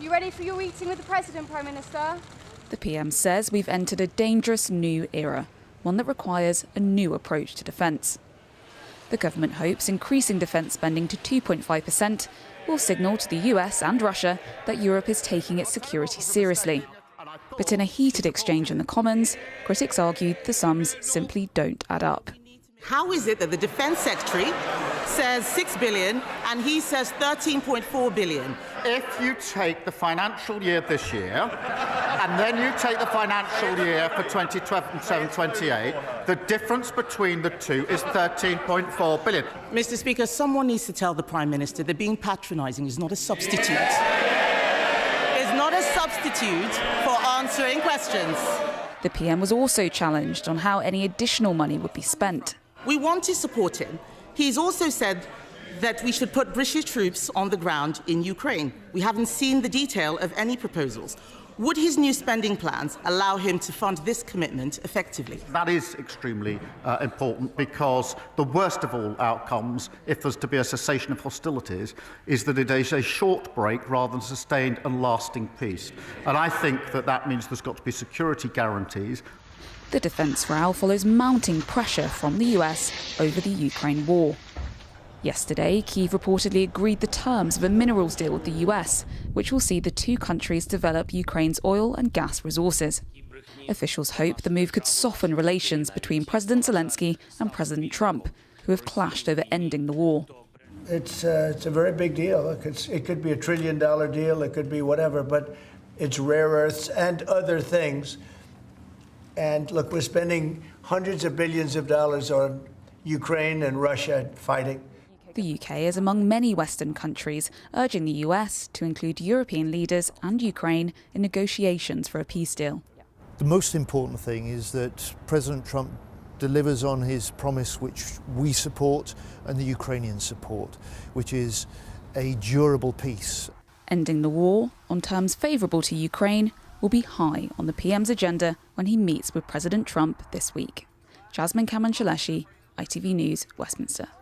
You ready for your meeting with the President, Prime Minister? The PM says we've entered a dangerous new era, one that requires a new approach to defence. The government hopes increasing defence spending to 2.5% will signal to the US and Russia that Europe is taking its security seriously. But in a heated exchange in the Commons, critics argued the sums simply don't add up. How is it that the Defence Secretary says 6 billion and he says 13.4 billion? If you take the financial year this year and then you take the financial year for 2027-28, the difference between the two is 13.4 billion. Mr. Speaker, someone needs to tell the Prime Minister that being patronising is not a substitute. Is not a substitute for answering questions. The PM was also challenged on how any additional money would be spent. We want to support him. He's also said that we should put British troops on the ground in Ukraine. We haven't seen the detail of any proposals. Would his new spending plans allow him to fund this commitment effectively? That is extremely important, because the worst of all outcomes, if there's to be a cessation of hostilities, is that it is a short break rather than sustained and lasting peace. And I think that that means there's got to be security guarantees. The defence row follows mounting pressure from the US over the Ukraine war. Yesterday, Kyiv reportedly agreed the terms of a minerals deal with the US, which will see the two countries develop Ukraine's oil and gas resources. Officials hope the move could soften relations between President Zelensky and President Trump, who have clashed over ending the war. It's a very big deal. Look, it could be $1 trillion deal, it could be whatever, but it's rare earths and other things. And look, we're spending hundreds of billions of dollars on Ukraine and Russia fighting. The UK is among many Western countries urging the US to include European leaders and Ukraine in negotiations for a peace deal. The most important thing is that President Trump delivers on his promise, which we support and the Ukrainians support, which is a durable peace. Ending the war on terms favourable to Ukraine will be high on the PM's agenda when he meets with President Trump this week. Jasmine Kaman-Shaleshi, ITV News, Westminster.